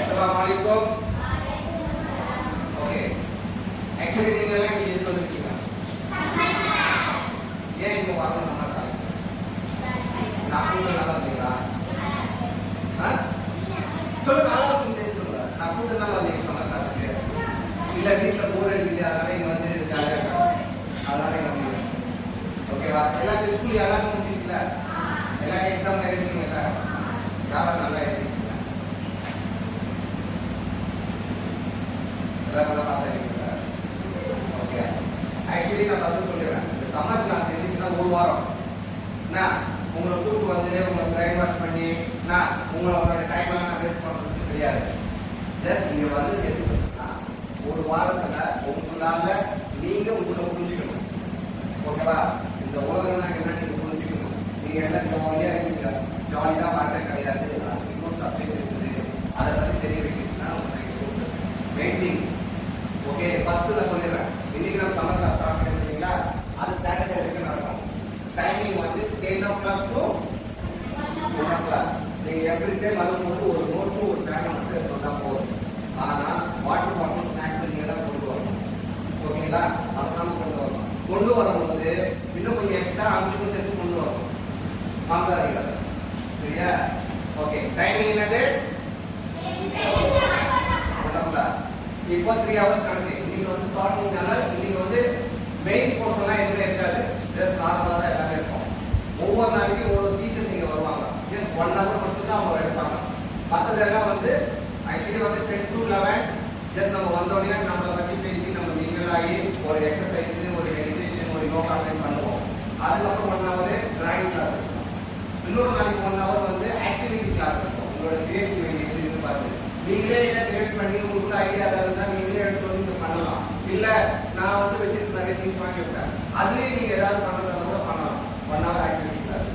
Assalamualaikum. Okay. Actually நீங்க எல்லாம் இங்க எதுக்கு வந்திருக்கீங்க? ஏன் இங்க வரணும் நம்ம? நான் கூட நல்லா இருக்கீங்களா? சொல்லுங்க, சொல்லுங்க. நான் கூட நல்லா இருக்கீங்க சமர்த்தாத்துக்கு. இல்ல வீட்டுல போர் அடிக்குது, அதனால இங்க வந்து ஜாலியா இருக்காங்க. அதனால இங்க வந்து ஓகேவா? எல்லாரும் ஸ்கூல் எல்லாரும் முடிச்சுல? எல்லாரும் எக்ஸாம் எழுதிருக்கீங்களா? யாரும் நல்லா எழுதிருக்கீங்க? எல்லாம் நல்லா பார்த்துருக்கீங்களா? ஓகே. ஆக்சுவலி நான் பார்த்து சொல்லிடுறேன். இந்த சம்மர் கிளாஸ் எதுக்குன்னா ஒரு வாரம் என்ன உங்களை கூப்பிட்டு வந்து உங்களை பிரைன் வாஷ் பண்ணி நான் உங்களோட டைம்லாம் நான் வேஸ்ட் பண்ணுறது கிடையாது. ஜஸ்ட் இங்கே வந்து எதுக்குன்னா ஒரு வாரத்தில் உங்களால் நீங்கள் உங்களை புரிஞ்சுக்கணும். ஓகேவா? இந்த உலகம்னா என்ன நீங்கள் புரிஞ்சுக்கணும். நீங்கள் எல்லாம் ஜாலியாக இருக்கீங்க, ஜாலியாக மாட்டே கிடையாது. அதுக்கு இன்னொரு சப்ஜெக்ட் இருக்குது, அதை பற்றி தெரிய வைக்கிறதுனா உங்களுக்கு மெயின் திங்ஸ். ஓகே, ஃபர்ஸ்ட் நான் சொல்லிடுறேன். இன்னைக்கு நம்ம சம்மர் கிளாஸ் ஸ்டார்ட் பண்ணிருக்கீங்களா? அது சாட்டர்டே வரைக்கும் நடக்கும். டைமிங் வந்து 10 o'clock to 1 o'clock. நீங்கள் எவ்ரி டைம் வரும்போது ஒரு நோட்டு ஒரு பேனை மட்டும் எடுத்துட்டா போதும். ஆனால் வாட்டர் பாட்டில் ஸ்நாக்ஸ் நீங்கள் தான் கொண்டு வரணும். ஓகேங்களா? அதெல்லாம் கொண்டு வரணும். கொண்டு வரும்போது இன்னும் கொஞ்சம் எக்ஸ்ட்ரா 5 சேர்த்து கொண்டு வரணும். வாங்காதீங்க, சரியா? ஓகே, டைமிங் என்னது? 1 o'clock. இப்போ 3 hours கணக்கு. இன்னைக்கு வந்து ஸ்டார்டிங்னால இன்னைக்கு வந்து மெயின் போர்ஷன்லாம் எதுவுமே இருக்காது. ஜஸ்ட் நார்மலாக தான் எல்லாமே இருக்கும். ஒவ்வொரு நாளைக்கு ஒரு டீச்சர்ஸ் இங்கே வருவாங்க. ஜஸ்ட் 1 hour மட்டும் தான் அவங்க எடுப்பாங்க. மற்றதெல்லாம் வந்து ஆக்சுவலி வந்து 10 to 11 ஜஸ்ட் நம்ம வந்தோடனே நம்மளை பற்றி பேசி நம்ம மிங்கிளாகி ஒரு எக்ஸசைஸ், ஒரு மெடிடேஷன், ஒரு யோகா டைம் பண்ணுவோம். அதுக்கப்புறம் 1 hour டிராயிங் கிளாஸ் இருக்கும். இன்னொரு நாளைக்கு 1 hour வந்து ஆக்டிவிட்டி கிளாஸ் இருக்கும். உங்களோட கிரியேட்டிவிட்டி எப்படின்னு பார்த்து நீங்களே இதை கிரியேட் பண்ணி உங்களுக்கு ஐடியா இருந்தால் நீங்களே எடுத்து வந்து இங்கே பண்ணலாம். இல்லை நான் வந்து வச்சுட்டு நிறைய திங்ஸ் வாங்கி விட்டேன், அதுலேயே நீங்கள் ஏதாவது பண்ணுறதா கூட பண்ணலாம். 1 hour ஆக்டிவிட்டி கிளாஸ்.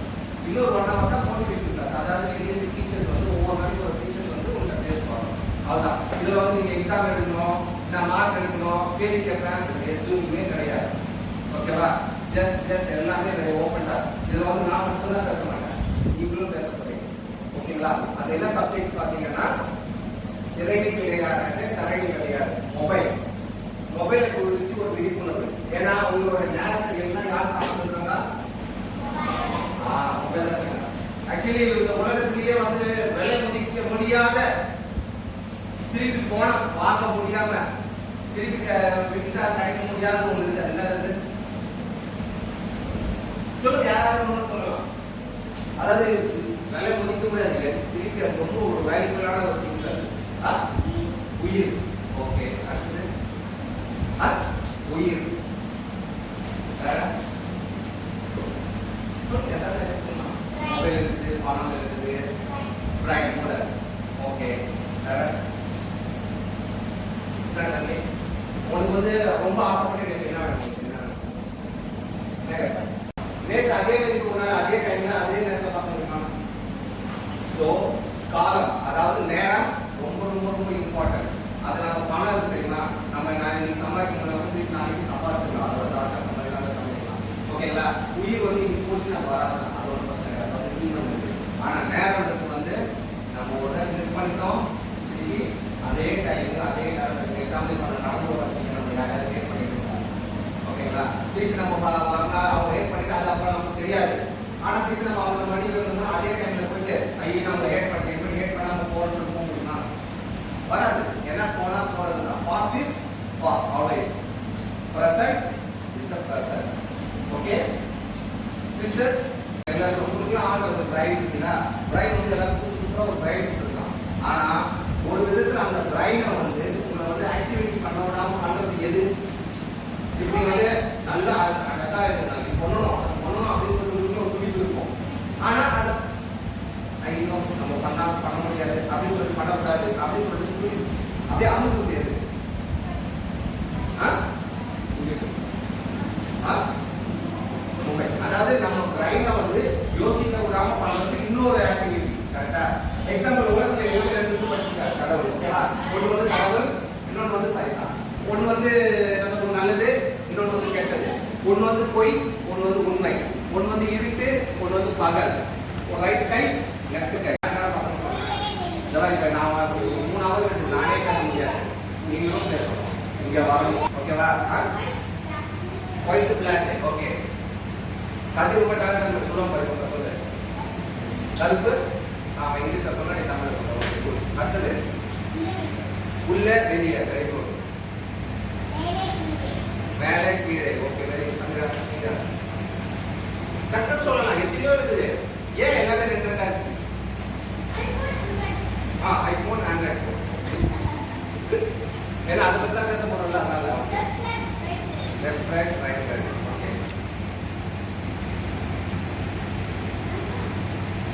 இன்னொரு 1 hour தான் மோட்டிவேஷன் கிளாஸ். அதாவது நீங்கள் டீச்சர்ஸ் வந்து ஒவ்வொரு நாளைக்கு ஒரு டீச்சர்ஸ் வந்து உங்களை பேஸ் பண்ணணும். அதுதான். இதில் வந்து நீங்கள் எக்ஸாம் எடுக்கணும், நான் மார்க் எடுக்கணும், கேள்வி கேட்பேன், எதுவுமே கிடையாது. ஓகேவா? ஜஸ்ட் எல்லாமே ஓப்பன் தான். இதில் வந்து நான் மட்டும் தான் பேச மாட்டேன், நீங்களும் பேச போறீங்க. ஓகேங்களா? அது என்ன சப்ஜெக்ட் பார்த்தீங்கன்னா திரையில் விளையாடாது, தரையில் விளையாடு. மொபைலை குறித்து ஒரு விழிப்புணர்வு. ஏன்னா உங்களோட நேரத்தை எல்லாம் யார் சாப்பிட்டுருக்காங்க? மொபைல் தான். ஆக்சுவலி இந்த உலகத்திலேயே வந்து விலை மதிக்க முடியாத, திருப்பி போன வாங்க முடியாம, திருப்பி விட்டா கிடைக்க முடியாத ஒன்று இருக்கு. அது என்னது? சொல்லுங்க, யாராவது சொல்லலாம். அதாவது விலை மதிக்க முடியாது, திருப்பி அது ரொம்ப ஒரு வேல்யூபிளான ஒரு திங்ஸ். அது உயிர். ஓகே, அடுத்தது உயிர். வேற ஏதாவது மொபைல் இருக்குது, பணம் இருக்குது, பிரைன் கூட. ஓகே, வேற தம்பி உனக்கு வந்து ரொம்ப ஆசைப்பட்டு கேட்க என்ன வேணும்? என்ன கேட்பேன்? நேற்று அதே வரைக்கும் போனாலும் அதே டைம்ல அதே நேரத்தில் பார்க்க முடியுமா? ஸோ காலம், அதாவது நேரம் ரொம்ப ரொம்ப ரொம்ப இம்பார்ட்டன்ட். அது நம்ம பணம் இருக்கு தெரியுமா? நம்ம நான் இன்னைக்கு சம்பாதிக்கணும் வந்து நாளைக்கு சம்பாதிச்சிடலாம். அதை வந்து ஆட்டம் பண்ணிக்கலாம். ஓகேங்களா? உயிர் வந்து இன்னைக்கு போட்டு நான் வராது, அது ஒன்று பக்கம். ஆனால் நேரம்ன்றது வந்து நம்ம ஒரு மிஸ் பண்ணிட்டோம், திருப்பி அதே டைமுக்கு அதே நேரம் எக்ஸாம்பிள் பண்ண நடந்து வரீங்க, நம்ம யாராவது லேட் பண்ணிட்டு இருக்கோம். ஓகேங்களா? திருப்பி நம்ம வரலாம், அவங்க லேட் பண்ணிட்டு அது அப்புறம் நமக்கு தெரியாது. ஆனால் திருப்பி நம்ம அவங்க மணி வரணும்னா அதே டைமில் போயிட்டு ஐயோ நம்ம லேட் பண்ணிட்டு லேட் பண்ணாமல் போகிறோம்னு போக முடியுமா? வராது. ஏன்னா போனால் போகிறது தான். Past is past always. Present is a present. Okay, pictures எல்லாருக்கும் உங்களுக்குலாம் ஆள் ஒரு பிரைன் இருக்குங்களா? பிரைன் வந்து எல்லாருக்கும் சூப்பராக ஒரு பிரைன் கொடுத்துருக்கலாம். ஆனால் ஒரு விதத்தில் அந்த பிரைனை வந்து உங்களை வந்து ஆக்டிவிட்டி பண்ண விடாமல் பண்ணுறது எது? இப்படி வந்து நல்லா அழகாக இருக்கு, இது பண்ணணும் அது பண்ணணும் அப்படின்னு சொல்லி ஒரு குறிப்பு இருக்கும். ஆனால் அதை ஐயோ நம்ம பண்ண முடியாது அப்படின்னு சொல்லி பண்ணக்கூடாது அப்படின்னு சொல்லிட்டு அப்படியே அமுக்க முடியாது. அதாவது நம்ம பிரைனை வந்து யோசிக்க விடாம பண்றதுக்கு இன்னொரு ஆக்டிவிட்டி. கரெக்டா? எக்ஸாம்பிள் உலகத்துல எதுவுமே 2 படிச்சிருக்காரு கடவுள். ஓகேவா? ஒன்று வந்து கடவுள், இன்னொன்று வந்து சைத்தான். ஒன்று வந்து நல்லது, இன்னொன்று வந்து கெட்டது. ஒன்று வந்து பொய், ஒன்று வந்து உண்மை. ஒன்று வந்து இருட்டு, ஒன்று வந்து பகல். ரைட் கருப்பு நாம இங்கிலீஷ்ல சொன்னா நீ தமிழ்ல சொல்ற. Okay good. அடுத்தது உள்ள வெளியே. Very good. மேலே கீழே. Okay very good. நீங்க கரெக்டா சொல்லலாம். எத்தனையோ இருக்குது. ஏன் எல்லாமே ரெண்டு ரெண்டா இருக்கு? IPhone Android phone. ஏன்னா அதை பத்தி தான் பேச போறோம்ல, அதனால left right right right. Okay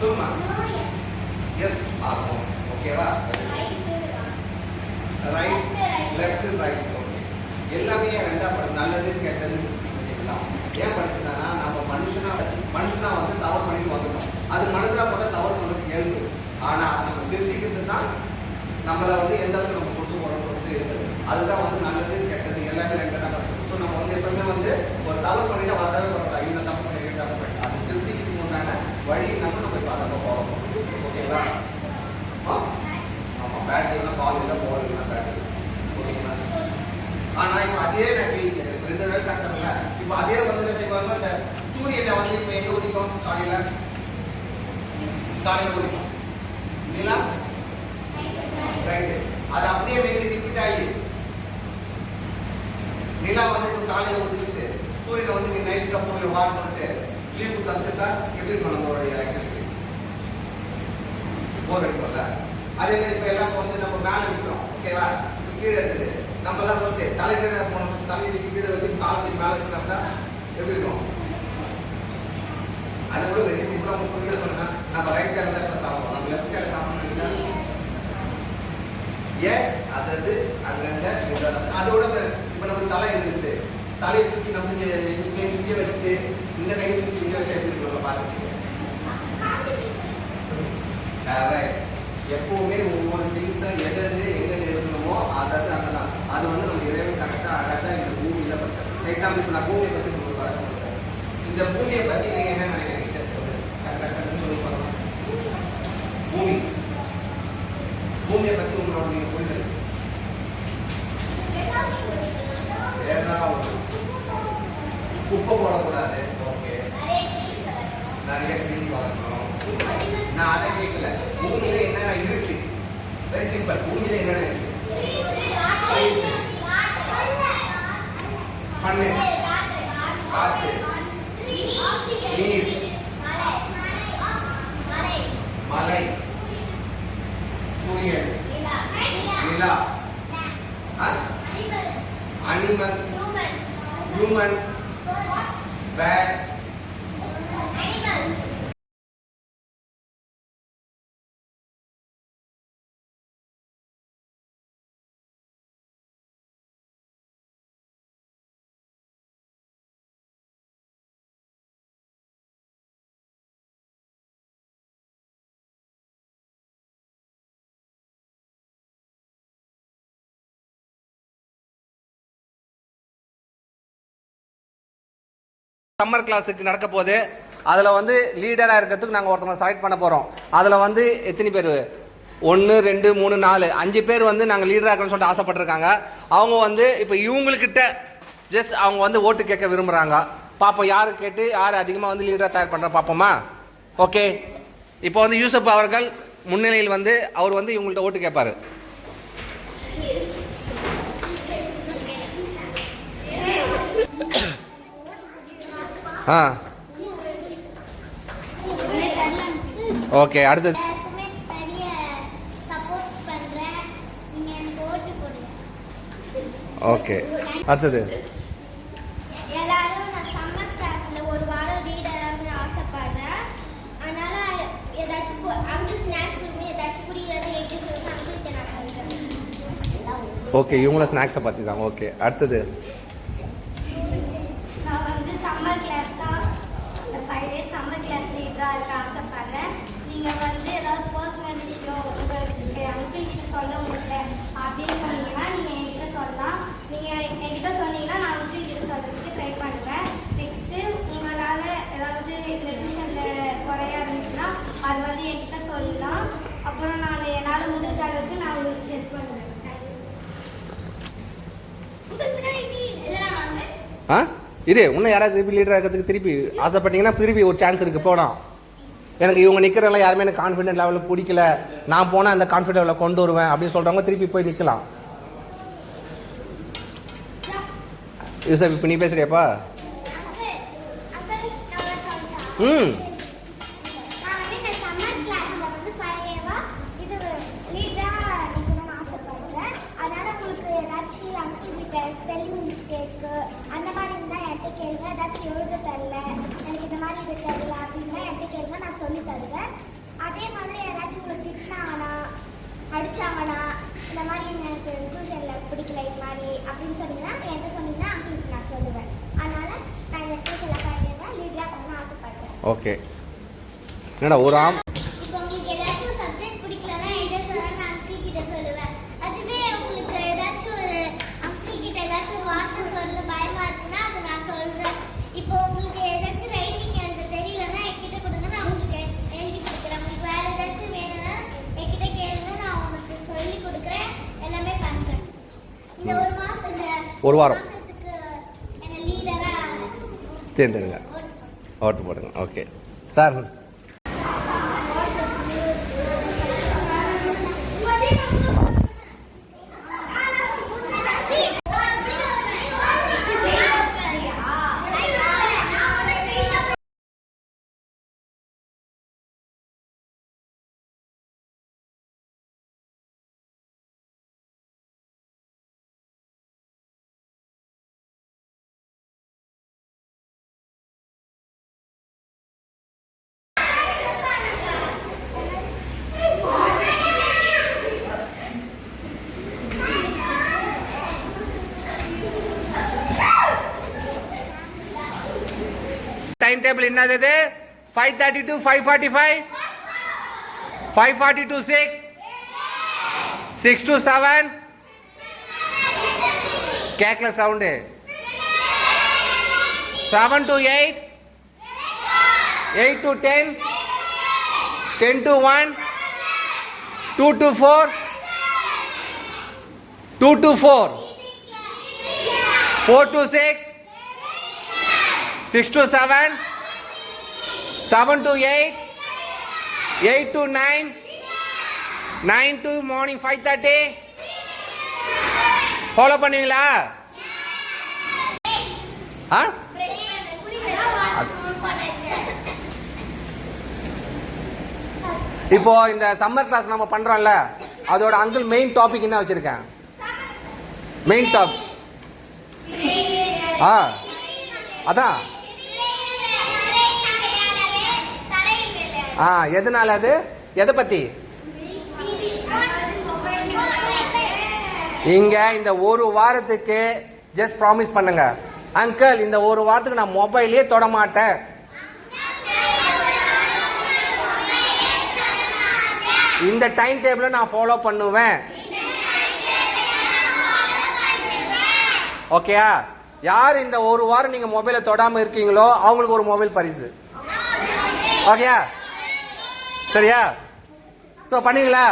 சும்மா எஸ் ஆகும். ஓகேவா? Right left right. ஓகே எல்லாமே ரெண்டா படுது. நல்லது கெட்டது எல்லாம் ஏன் படிச்சுனா நம்ம மனுஷனா வந்து தவறு பண்ணிட்டு வந்துட்டோம். அது மனதில் போட்ட தவறு பண்ணது இயல்பு. ஆனா அதை நம்ம திருத்திக்கிறது தான் நம்மளை வந்து எந்த அளவுக்கு நம்ம கொடுத்து உடம்பு இருக்குது. அதுதான் வந்து நல்லது கெட்டது எல்லாமே ரெண்டா படிச்சோம். ஸோ நம்ம வந்து எப்பவுமே வந்து ஒரு தவறு பண்ணிட்டு வரவே பரவாயில்ல, இந்த தப்பு பண்ணிட்டு தப்பு பண்ணிட்டு அதை திருத்திக்கிறதுக்கு உண்டான வழி நம்ம இப்போ அதை போகிறோம். ஓகேங்களா? ஆமாம் பேட் இல்லைன்னா பால் இல்லை, பால் இல்லைன்னா பேட் இல்லை. ஓகேங்களா? ஆனால் இப்போ அதே நான் கேள்வி கேட்குறேன். 2 நாள் கட்டல. இப்போ அதே வந்து என்ன செய்வாங்க, இந்த சூரியனை வந்து இப்போ எங்கே உதிக்கும்? காலையில் உதிக்கும். இல்லைங்களா? ரைட்டு. அது அப்படியே மேலே ரிப்பீட் ஆகிடுது. நிலா வந்து இப்போ காலையில் ஒதுக்கிட்டு சூரியனை வந்து நீ நைட்டுக்கு அப்புறம் வாட் பண்ணிட்டு ஸ்லீப் தச்சுட்டா எப்படி இருக்கும் நம்மளுடைய ஆக்டிவிட்டிஸ்? போர் அடிக்கும்ல. அதே மாதிரி இப்போ எல்லாம் வந்து நம்ம மேலே நிற்கிறோம். ஓகேவா? கீழே இருக்குது. நம்மளாம் சொல்லிட்டு தலைகீழ போனோம், தலையை கீழே வச்சு காலத்துக்கு மேலே வச்சு நடந்தா எப்படி இருக்கும்? அதை கூட வெரி சிம்பிளா உங்களுக்கு சொன்னா நம்ம ரைட் கையில தான் இப்போ சாப்பிடுவோம், நம்ம லெஃப்ட் கையில சாப்பிடணும். ஏன் அதாவது அங்கங்க அதோட இப்போ நம்ம தலை இருக்குது. தலையை தூக்கி நம்ம இங்கே வச்சுட்டு இந்த கையை தூக்கி இங்கே வச்சு எப்படி இருக்கணும் பார்த்துருக்கீங்க? எப்பவுமே ஒவ்வொரு திங்ஸும் எது எங்கே இருக்கணுமோ அதாவது அங்கே தான். அது வந்து நம்ம இறைவன் கரெக்டாக அழகாக இந்த பூமியில் படுத்தாரு. எக்ஸாம்பிள் இப்போ நான் பூமியை பற்றி உங்களுக்கு பழக்கம் கொடுத்தேன். இந்த பூமியை பற்றி நீங்கள் என்ன நினைக்கிறீங்க? கரெக்டாக சொல்லி பண்ணலாம். பூமியை பற்றி உங்களோட நீங்கள் புரிதல் ஏதாவது குப்பை போடக்கூடாது. ஓகே நிறைய ட்ரீஸ் வளர்க்கணும். நான் அதை கேட்கல. பூமியில என்னென்ன இருக்கு? Very simple. பூமியில என்னென்ன இருக்கு? மண்ணு, காத்து, நீர், மலை, சூரியன், நிலா, அனிமல்ஸ், ஹியூமன், பேட். சம்மர் கிளாஸுக்கு நடக்க போகுது. அதில் வந்து லீடராக இருக்கிறதுக்கு நாங்கள் ஒருத்தவங்க செலக்ட் பண்ண போகிறோம். அதில் வந்து எத்தனை பேர்? 1 2 3 4 5 பேர் வந்து நாங்கள் லீடராக இருக்கணும்னு சொல்லிட்டு ஆசைப்பட்டிருக்காங்க. அவங்க வந்து இப்போ இவங்கக்கிட்ட ஜஸ்ட் அவங்க வந்து ஓட்டு கேட்க விரும்புகிறாங்க. பார்ப்போம் யாரு கேட்டு யார் அதிகமாக வந்து லீடராக தயார் பண்ணுற பார்ப்போமா? ஓகே. இப்போ வந்து யூசப் அவர்கள் முன்னிலையில் வந்து அவர் வந்து இவங்கள்ட்ட ஓட்டு கேட்பார். ஓகே. அடுத்தது ஓகே. அடுத்தது எல்லாரும் நான் சம்மர் கிளாஸ்ல ஒரு வாரம் லீடராக ஆசைப்படுறேன். அதனால ஏதாச்சும் அங்கே ஸ்நாக்ஸ் கொடுங்க, ஏதாச்சும் புரியலன்னா எங்கே சொல்லுங்க, அங்கே நான் சொல்கிறேன். ஓகே. இவங்கள ஸ்நாக்ஸை பற்றி தான். ஓகே. அடுத்தது நான் வந்து சம்மர் கிளாஸ் தான் 5 டேஸ் சம்மர் கிளாஸ் லீடராக இருக்க ஆசைப்படுறேன். நீங்கள் வந்து ஏதாவது பர்சனல் விஷயம் உங்களுக்கு அங்கிள் கிட்ட சொல்ல முடியல அப்படின்னு சொன்னீங்கன்னா நீங்கள் என்கிட்ட சொல்லலாம். நீங்கள் என்கிட்ட சொன்னீங்கன்னா நான் அங்கிள் கிட்ட சொல்கிறதுக்கு ட்ரை பண்ணுவேன். நெக்ஸ்ட்டு உங்களால் ஏதாவது நியூட்ரிஷனில் குறையா இருந்துச்சுன்னா அது வந்து என்கிட்ட சொல்லலாம். அப்புறம் நான் என்னால் முடிஞ்ச அளவுக்கு நான் உங்களுக்கு ஹெல்ப் பண்ணுவேன். இரு இன்னும் யாராவது திருப்பி லீடர் ஆகிறதுக்கு திருப்பி ஆசைப்பட்டீங்கன்னா திருப்பி ஒரு சான்ஸ் இருக்கு போனோம். எனக்கு இவங்க நிற்கிறவங்க யாருமே எனக்கு கான்ஃபிடென்ட் லெவலில் பிடிக்கல, நான் போனால் அந்த கான்ஃபிடென்ட் லெவலில் கொண்டு வருவேன் அப்படின்னு சொல்கிறவங்க திருப்பி போய் நிற்கலாம். யூசப் இப்போ நீ பேசுறியாப்பா? ம் ஸ்பெல்லிங் மிஸ்டேக்கு அந்த மாதிரி இருந்தால் என்கிட்ட கேளுங்க. ஏதாச்சும் எழுத தரல, எனக்கு இந்த மாதிரி இது தெரியல அப்படின்னா என்கிட்ட கேளுங்க, நான் சொல்லி தருவேன். அதே மாதிரி ஏதாச்சும் உங்களுக்கு திட்டினாங்கன்னா அடிச்சாங்கன்னா இந்த மாதிரி எனக்கு டியூஷனில் பிடிக்கல இது மாதிரி அப்படின்னு சொன்னீங்கன்னா என்கிட்ட சொன்னீங்கன்னா அவங்களுக்கு நான் சொல்லுவேன். அதனால நான் இந்த டியூஷனில் படிக்கிறேன் லீடராக பண்ண ஆசைப்படுறேன். ஓகே. என்னடா ஒரு இப்போ உங்களுக்கு ஏதாச்சும் சப்ஜெக்ட் பிடிக்கலன்னா என்கிட்ட சொல்ல நான் அங்கிள் கிட்ட சொல்லுவேன். அதுவே உங்களுக்கு ஏதாச்சும் ஒரு அங்கிள் கிட்ட ஏதாச்சும் வார்த்தை சொல்ல பயமா இருக்குன்னா அதை நான் சொல்றேன். இப்போ உங்களுக்கு ஏதாச்சும் ரைட்டிங் எழுத தெரியலன்னா என்கிட்ட கொடுங்க, நான் உங்களுக்கு எழுதி கொடுக்குறேன். உங்களுக்கு வேற ஏதாச்சும் வேணும்னா என்கிட்ட கேளுங்க, நான் உங்களுக்கு சொல்லி கொடுக்குறேன், எல்லாமே பண்றேன். இந்த ஒரு வாரம் மாசத்துக்கு என்ன லீடரா தேர்ந்தெடுங்க, ஓட்டு போடுங்க. Okay sir. டைம் டேபிள் என்னது? 5:30 to 5:45, 5:40 to 6, 6 to 7, கேட்கல sound, 7 to 8, 8 to 10, 10 to 1, 2 to 4, 2 to 4, 4 to 6, 6 to 7, 7 to 8, 8 to 9, 9 to morning 5:30. Follow பண்ணுவீங்களா? ஆ இப்போ இந்த சம்மர் கிளாஸ் நம்ம பண்றோம்ல, அதோட அங்கிள் மெயின் டாபிக் என்ன வச்சிருக்கேன்? மெயின் டாபிக் அதான் எதனால அது? எதை பத்தி? இங்க இந்த ஒரு வாரத்துக்கு ஜஸ்ட் ப்ராமிஸ் பண்ணுங்க, அங்கிள் இந்த ஒரு வாரத்துக்கு நான் மொபைலே தொட மாட்டேன். இந்த டைம் டேபிளை நான் ஃபாலோ பண்ணுவேன். ஓகேயா? யார் இந்த ஒரு வாரம் நீங்க மொபைலை தொடாம இருக்கீங்களோ அவங்களுக்கு ஒரு மொபைல் பரிசு. ஓகேயா? சரியா? ஸோ பண்ணுவீங்களா?